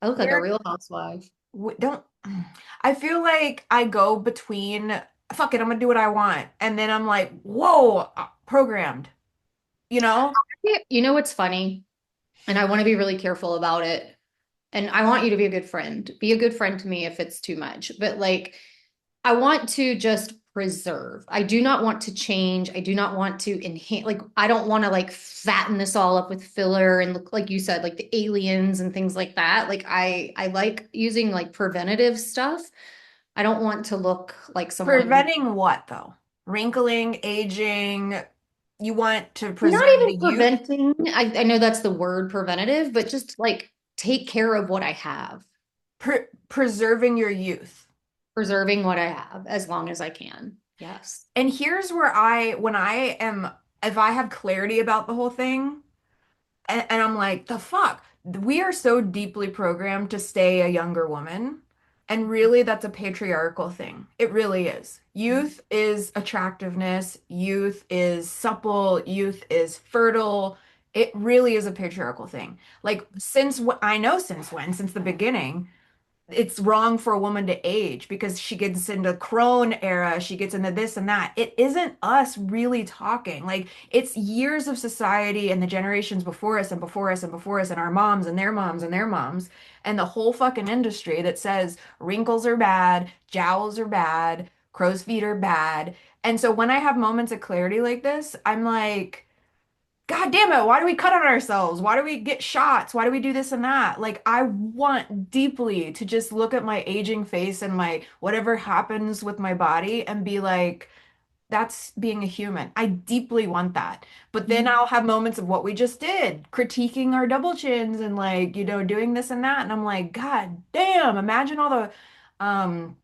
I look like a We're real housewife. don't I feel like I go between fuck it, I'm gonna do what I want. And then I'm like, whoa, programmed, you know? You know what's funny? And I want to be really careful about it. And I want you to be a good friend. Be a good friend to me if it's too much. But like I want to just preserve. I do not want to change. I do not want to enhance. Like, I don't want to like fatten this all up with filler and look like you said, like the aliens and things like that. Like, I like using like preventative stuff. I don't want to look like someone who Preventing what though? Wrinkling, aging. You want to not preserve even the youth, preventing. I know that's the word preventative, but just like take care of what I have, preserving your youth. preserving what I have as long as I can. Yes. And here's where when I am, if I have clarity about the whole thing, and I'm like, the fuck, we are so deeply programmed to stay a younger woman. And really, that's a patriarchal thing. It really is. Youth is attractiveness, youth is supple, youth is fertile. It really is a patriarchal thing. Like, I know since when, since the beginning it's wrong for a woman to age because she gets into crone era, she gets into this and that. It isn't us really talking. Like it's years of society and the generations before us and before us and before us and our moms and their moms and their moms and the whole fucking industry that says wrinkles are bad, jowls are bad, crow's feet are bad. And so when I have moments of clarity like this, I'm like, God damn it, why do we cut on ourselves? Why do we get shots? Why do we do this and that? Like, I want deeply to just look at my aging face and my whatever happens with my body and be like, that's being a human. I deeply want that. But then I'll have moments of what we just did, critiquing our double chins and like, doing this and that. And I'm like, God damn, imagine all um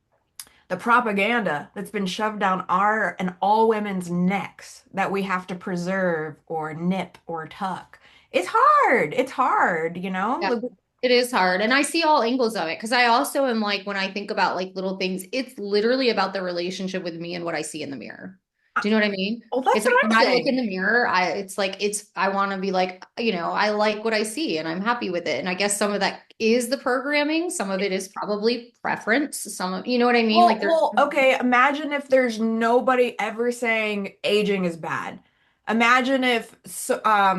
the propaganda that's been shoved down our and all women's necks that we have to preserve or nip or tuck. It's hard. It's hard, you know? Yeah, it is hard. And I see all angles of it because I also am like, when I think about like little things, it's literally about the relationship with me and what I see in the mirror. Uh, Do you know what I mean? Well, that's It's what like I'm when I look in saying. the mirror, I want to be like, I like what I see and I'm happy with it. And I guess some of that is the programming, some of it is probably preference, some of, you know what I mean? Like there's, Okay, imagine if there's nobody ever saying aging is bad. Imagine if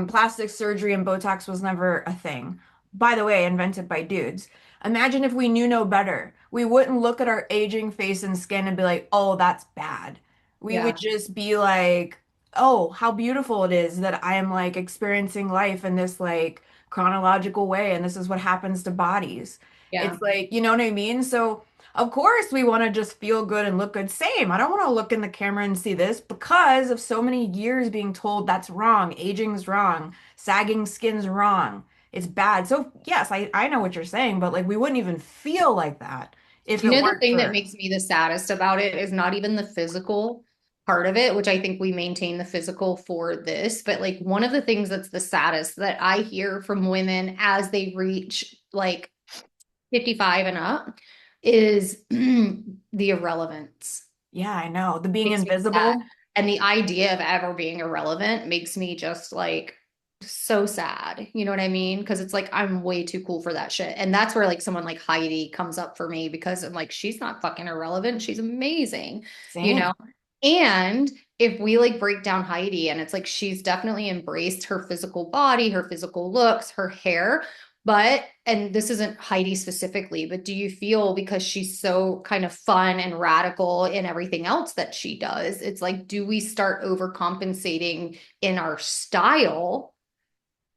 plastic surgery and Botox was never a thing. By the way, invented by dudes. Imagine if we knew no better. We wouldn't look at our aging face and skin and be like, oh, that's bad. We would yeah, just be like, oh, how beautiful it is that I am like experiencing life in this like chronological way, and this is what happens to bodies. yeah, It's like, you know what I mean? So of course, we want to just feel good and look good. Same. I don't want to look in the camera and see this because of so many years being told that's wrong, aging's wrong, sagging skin's wrong. It's bad. So, yes, I know what you're saying, but like we wouldn't even feel like that if it the weren't thing that for. makes me the saddest about it is not even the physical part of it, which I think we maintain the physical for this, but like one of the things that's the saddest that I hear from women as they reach like 55 and up is the irrelevance. Yeah, I know. The being Makes me sad. invisible. And the idea of ever being irrelevant makes me just like so sad. You know what I mean? Because it's like I'm way too cool for that shit. And that's where like someone like Heidi comes up for me because I'm like, she's not fucking irrelevant. She's amazing, you know? Same. And if we like break down Heidi and it's like she's definitely embraced her physical body, her physical looks, her hair, but, and this isn't Heidi specifically, but do you feel because she's so kind of fun and radical in everything else that she does, it's like, do we start overcompensating in our style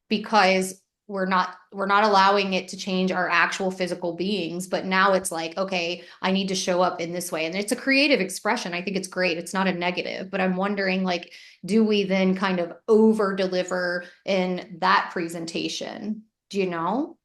because we're not allowing it to change our actual physical beings, but now it's like, okay, I need to show up in this way. And it's a creative expression. I think it's great. It's not a negative, but I'm wondering like, do we then kind of over deliver in that presentation? Do you know?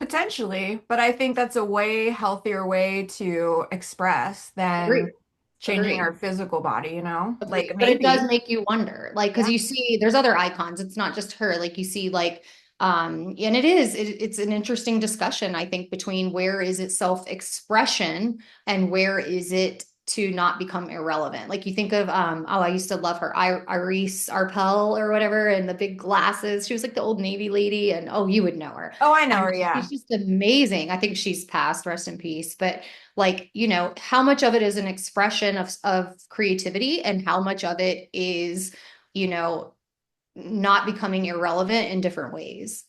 Potentially, but I think that's a way healthier way to express than Agree. changing our Agree. physical body, you know? Like Agree. But it does maybe. make you wonder, like, because Yeah. you see, there's other icons. It's not just her. Like you see, like, and it's an interesting discussion, I think, between where is it self-expression and where is it to not become irrelevant. Like you think of, I used to love her, Iris Arpel or whatever, and the big glasses. She was like the old Navy lady, and oh, you would know her. Oh, I know And her, yeah. she's just amazing. I think she's passed, rest in peace. But like how much of it is an expression of creativity and how much of it is you know not becoming irrelevant in different ways.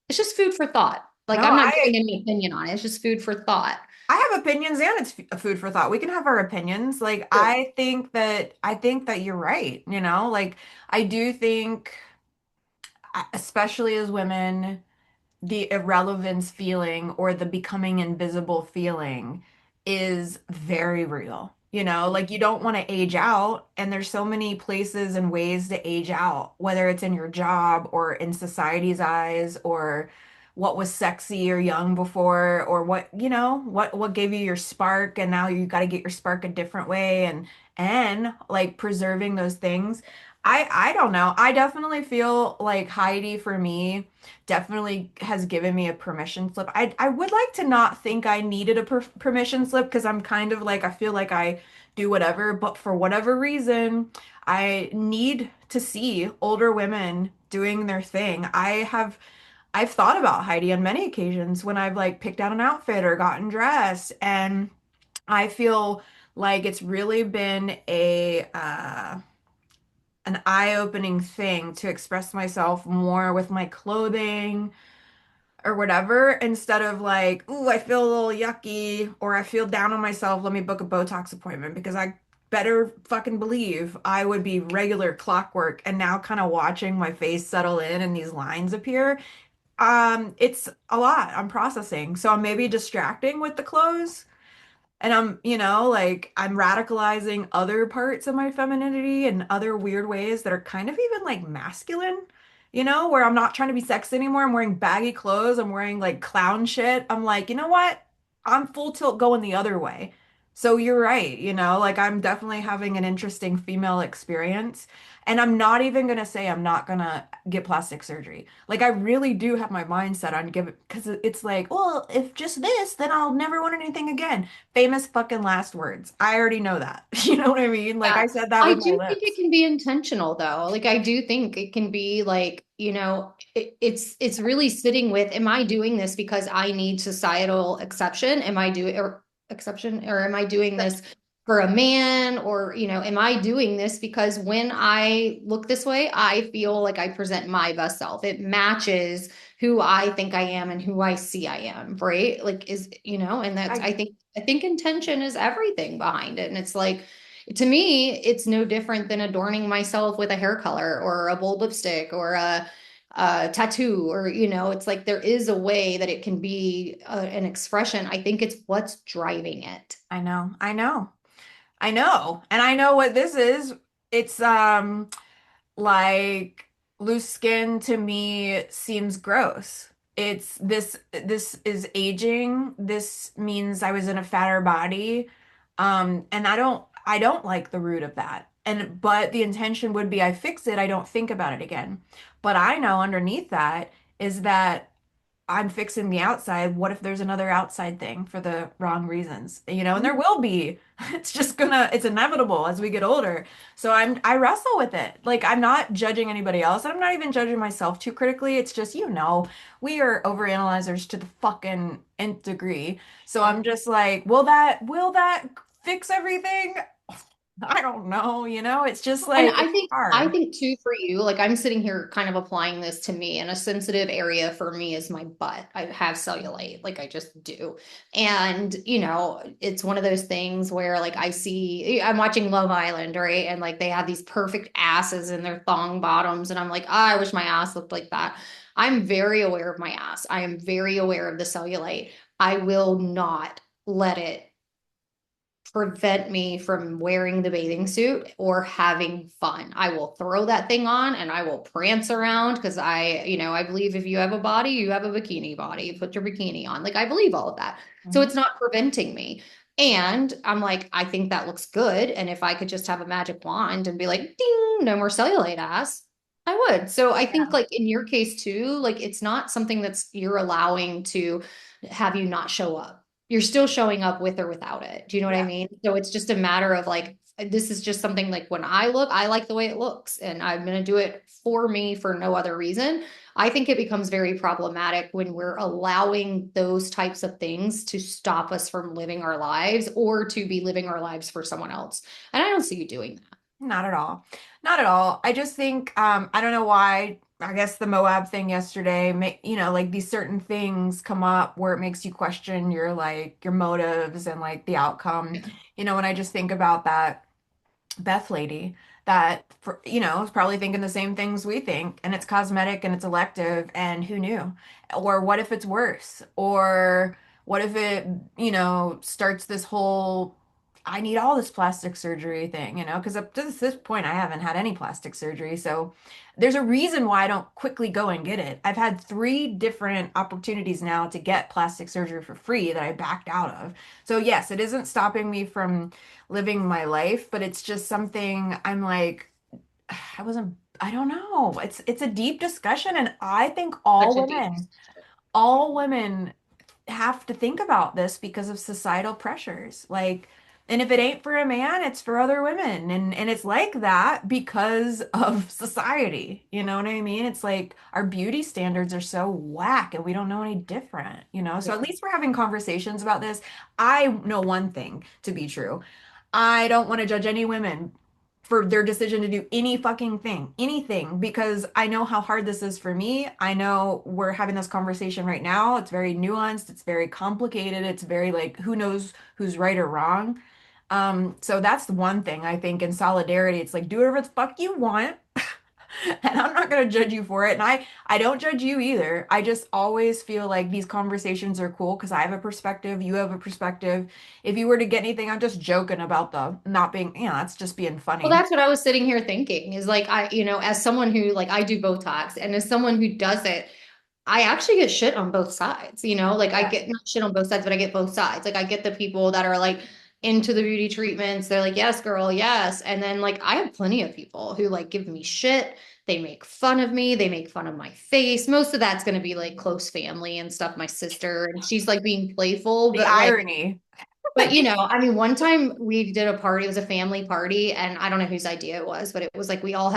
It's just food for thought. Like No, I'm not giving any opinion on it, it's just food for thought. I have opinions and it's food for thought. We can have our opinions. Like True. I think that you're right, you know? Like I do think especially as women the irrelevance feeling or the becoming invisible feeling is very real. You know, like you don't want to age out, and there's so many places and ways to age out, whether it's in your job or in society's eyes or what was sexy or young before or what, what gave you your spark and now you got to get your spark a different way and like preserving those things. I don't know. I definitely feel like Heidi for me definitely has given me a permission slip. I would like to not think I needed a permission slip because I'm kind of like I feel like I do whatever, but for whatever reason, I need to see older women doing their thing. I've thought about Heidi on many occasions when I've like picked out an outfit or gotten dressed, and I feel like it's really been a an eye-opening thing to express myself more with my clothing or whatever instead of like, ooh, I feel a little yucky or I feel down on myself. Let me book a Botox appointment because I better fucking believe I would be regular clockwork. And now kind of watching my face settle in and these lines appear, it's a lot. I'm processing. So I'm maybe distracting with the clothes. And like I'm radicalizing other parts of my femininity in other weird ways that are kind of even like masculine, where I'm not trying to be sexy anymore. I'm wearing baggy clothes. I'm wearing like clown shit. I'm like, you know what? I'm full tilt going the other way. So you're right, like I'm definitely having an interesting female experience. And I'm not even gonna say I'm not gonna get plastic surgery. Like I really do have my mindset on give it because it's like, well, if just this, then I'll never want anything again. Famous fucking last words. I already know that. You know what I mean? Like Yeah. I said that I with my do think it lips. can be intentional though. Like I do think it can be like, it's really sitting with, am I doing this because I need societal exception? Am I doing or exception or am I doing this for a man or, am I doing this because when I look this way, I feel like I present my best self. It matches who I think I am and who I see I am, right? Like and that's I I think intention is everything behind it. And it's like to me, it's no different than adorning myself with a hair color or a bold lipstick or a tattoo or, it's like there is a way that it can be an expression. I think it's what's driving it. I know. I know. I know. And I know what this is. It's like loose skin to me seems gross. It's this is aging. This means I was in a fatter body. And I don't like the root of that. But the intention would be I fix it, I don't think about it again. But I know underneath that is that I'm fixing the outside. What if there's another outside thing for the wrong reasons? And there will be. It's inevitable as we get older. So I wrestle with it. Like I'm not judging anybody else. I'm not even judging myself too critically. It's just, we are overanalyzers to the fucking nth degree. So I'm just like, will that fix everything? I don't know, it's just And like I it's think I hard. think too for you, like I'm sitting here kind of applying this to me, and a sensitive area for me is my butt. I have cellulite, like I just do. And, it's one of those things where like I'm watching Love Island, right? And like they have these perfect asses in their thong bottoms, and I'm like, I wish my ass looked like that. I'm very aware of my ass. I am very aware of the cellulite. I will not let it prevent me from wearing the bathing suit or having fun. I will throw that thing on and I will prance around because I believe if you have a body, you have a bikini body. Put your bikini on. Like I believe all of that. So Mhm. it's not preventing me. And I'm like, I think that looks good. And if I could just have a magic wand and be like, ding, no more cellulite ass, I would. So I think Yeah. like in your case too, like it's not something that's you're allowing to have you not show up. You're still showing up with or without it. Do you know what I Yeah. mean? So it's just a matter of like, this is just something like when I look, I like the way it looks and I'm going to do it for me for no other reason. I think it becomes very problematic when we're allowing those types of things to stop us from living our lives or to be living our lives for someone else. And I don't see you doing that. Not at all. Not at all. I just think I don't know why. I guess the Moab thing yesterday, like these certain things come up where it makes you question your motives and like the outcome. When I just think about that Beth lady is probably thinking the same things we think, and it's cosmetic and it's elective, and who knew? Or what if it's worse? Or what if it, starts this whole I need all this plastic surgery thing, because up to this point I haven't had any plastic surgery. So there's a reason why I don't quickly go and get it. I've had three different opportunities now to get plastic surgery for free that I backed out of. So yes, it isn't stopping me from living my life, but it's just something I'm like, I don't know. It's a deep discussion, and I think Such a deep. all women have to think about this because of societal pressures. Like, and if it ain't for a man, it's for other women. And it's like that because of society. You know what I mean? It's like our beauty standards are so whack and we don't know any different. So at Yeah. least we're having conversations about this. I know one thing to be true. I don't want to judge any women for their decision to do any fucking thing, anything, because I know how hard this is for me. I know we're having this conversation right now. It's very nuanced, it's very complicated, it's very like who knows who's right or wrong. So that's the one thing I think in solidarity, it's like do whatever the fuck you want. And I'm not going to judge you for it. And I don't judge you either. I just always feel like these conversations are cool because I have a perspective, you have a perspective. If you were to get anything, I'm just joking about the not being, that's just being Well, funny. that's what I was sitting here thinking is like, as someone who like I do Botox and as someone who does it, I actually get shit on both sides, like I Yeah. get not shit on both sides, but I get both sides. Like I get the people that are like, into the beauty treatments. They're like, yes, girl, yes. And then like I have plenty of people who like give me shit. They make fun of me. They make fun of my face. Most of that's going to be like close family and stuff. My sister, and she's like being playful, The but like, irony. but I mean, one time we did a party, it was a family party, and I don't know whose idea it was, but it was like we all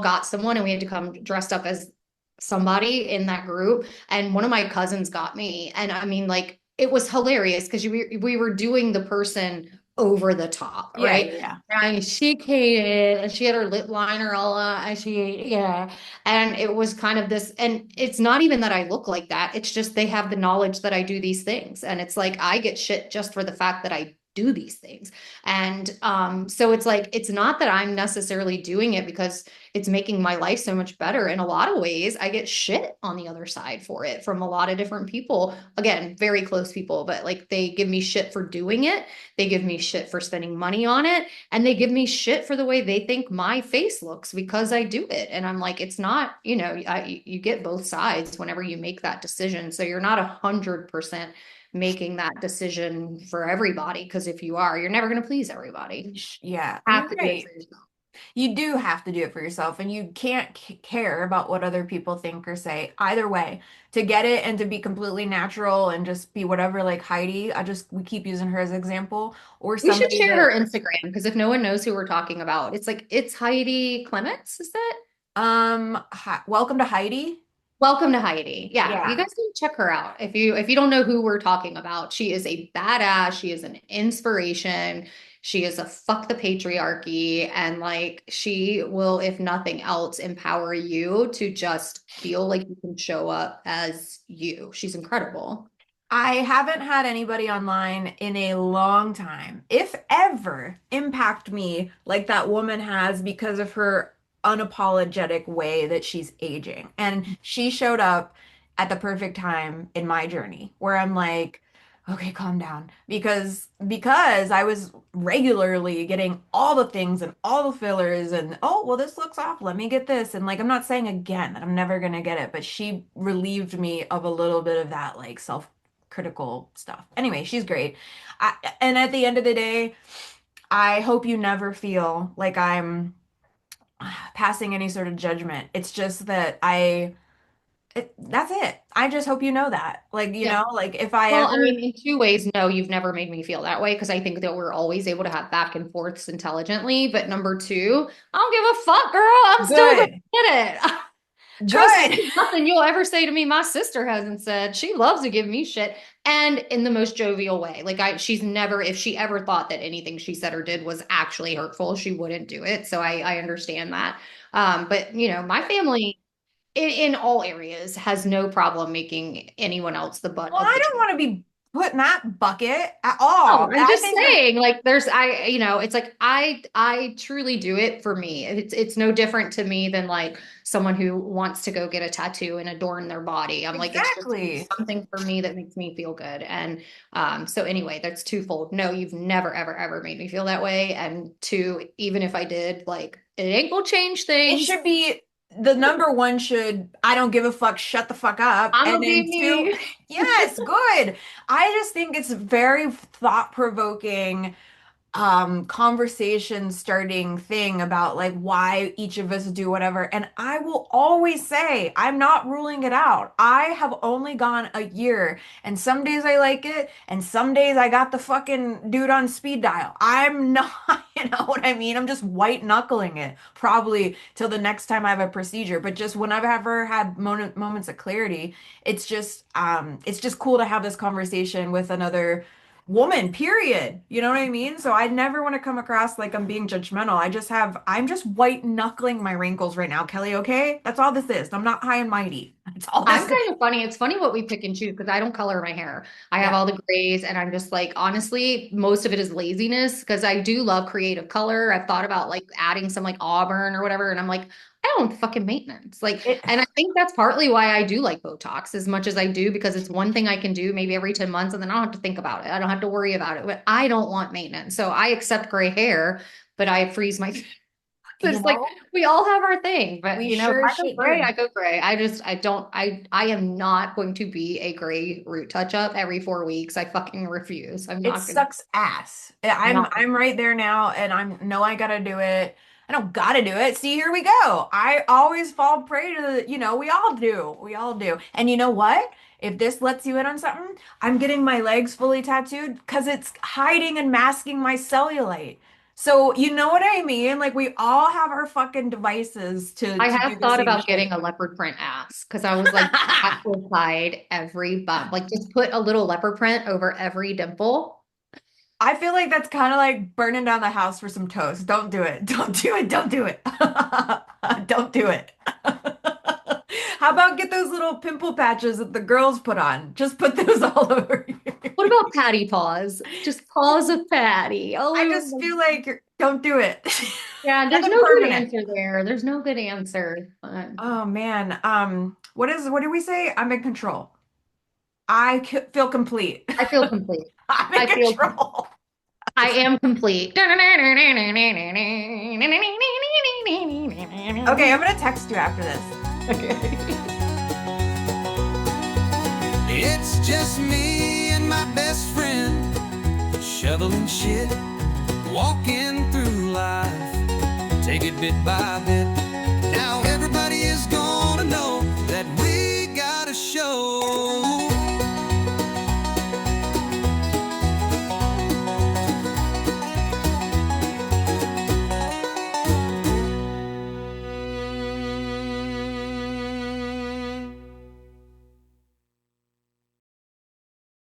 got someone and we had to come dressed up as somebody in that group. And one of my cousins got me. And I mean, like, it was hilarious because we were doing the person over the top, Yeah, right? yeah, yeah. And she came in and she had her lip liner all and yeah. And it was kind of this, and it's not even that I look like that. It's just they have the knowledge that I do these things. And it's like I get shit just for the fact that I do these things. And so it's like it's not that I'm necessarily doing it because it's making my life so much better. In a lot of ways, I get shit on the other side for it from a lot of different people. Again, very close people, but like they give me shit for doing it. They give me shit for spending money on it. And they give me shit for the way they think my face looks because I do it. And I'm like, it's not, you get both sides whenever you make that decision. So you're not 100% making that decision for everybody. Because if you are, you're never going to please everybody. Yeah, You you're have to do it right. for yourself. You do have to do it for yourself, and you can't care about what other people think or say. Either way, to get it and to be completely natural and just be whatever, like Heidi, we keep using her as an example, or We should somebody share her that, Instagram because if no one knows who we're talking about, it's like it's Heidi Clements, is that? welcome to Heidi. Welcome to Heidi. Yeah, you Yeah. guys can check her out. If you don't know who we're talking about, she is a badass. She is an inspiration. She is a fuck the patriarchy, and like she will, if nothing else, empower you to just feel like you can show up as you. She's incredible. I haven't had anybody online in a long time, if ever, impact me like that woman has because of her unapologetic way that she's aging. And she showed up at the perfect time in my journey where I'm like, okay, calm down. Because I was regularly getting all the things and all the fillers and oh, well, this looks off. Let me get this. And like I'm not saying again that I'm never gonna get it, but she relieved me of a little bit of that like self critical stuff. Anyway, she's great. And at the end of the day, I hope you never feel like I'm passing any sort of judgment. It's just that that's it. I just hope you know that. Like, Yeah. like if I Well, I ever mean, in two ways, no, you've never made me feel that way because I think that we're always able to have back and forths intelligently. But number two, I don't give a fuck, girl. I'm still going good, to get it. Trust me, good. there's nothing you'll ever say to me my sister hasn't said. She loves to give me shit and in the most jovial way. Like she's never, if she ever thought that anything she said or did was actually hurtful, she wouldn't do it. So I understand that. But my family in all areas has no problem making anyone else the butt Well, of I the don't joke. want to be put in that bucket at No, all. I'm I just think that saying, like, it's like I truly do it for me. It's no different to me than like someone who wants to go get a tattoo and adorn their body. I'm like, it's exactly. something for me that makes me feel good. And so anyway, that's twofold. No, you've never, ever, ever made me feel that way. And two, even if I did, like, it ain't gonna change It things. should be the number one should I don't give a fuck, shut the fuck up. I'm And gonna be then two, me. yes, good. I just think it's very thought-provoking conversation starting thing about like why each of us do whatever. And I will always say, I'm not ruling it out. I have only gone a year, and some days I like it, and some days I got the fucking dude on speed dial. I'm not, you know what I mean? I'm just white knuckling it probably till the next time I have a procedure. But just when I've ever had moments of clarity, it's just cool to have this conversation with another woman, period. You know what I mean? So I never want to come across like I'm being judgmental. I'm just white knuckling my wrinkles right now, Kelly, okay? That's all this is. I'm not high and mighty. That's all this I'm is. kind of funny. It's funny what we pick and choose because I don't color my hair. I have Yeah. all the grays, and I'm just like, honestly, most of it is laziness because I do love creative color. I've thought about like adding some like auburn or whatever, and I'm like, I don't fucking maintenance. Like, It, and I think that's partly why I do like Botox as much as I do because it's one thing I can do maybe every 10 months and then I don't have to think about it. I don't have to worry about it. But I don't want maintenance. So I accept gray hair, but I freeze my You It's like know, we all have our thing, but we you know, if sure I go shit gray, do. I go gray. I don't, I am not going to be a gray root touch up every 4 weeks. I fucking refuse. It sucks ass. I'm not I'm right there now, and I gotta do it. I don't gotta do it. See, here we go. I always fall prey to the, we all do. We all do. And you know what? If this lets you in on something, I'm getting my legs fully tattooed because it's hiding and masking my cellulite. So you know what I mean? Like we all have our fucking devices I to have do the thought same about shit. getting a leopard print ass because I was like, have to hide every bump. Like just put a little leopard print over every dimple. I feel like that's kind of like burning down the house for some toast. Don't do it. Don't do it. Don't do it. Don't do it. How about get those little pimple patches that the girls put on? Just put those all over you. What about patty paws? Just paws of patty. I Oh, just feel like don't do it. yeah, there's Nothing no good permanent. answer there. There's no good answer. But Oh man. What do we say? I'm in control. Feel complete. I feel complete. I'm in I feel control. I am complete. Okay, I'm gonna text you after this. Okay. It's just me and my best friend, shoveling shit, walking through life, take it bit by bit.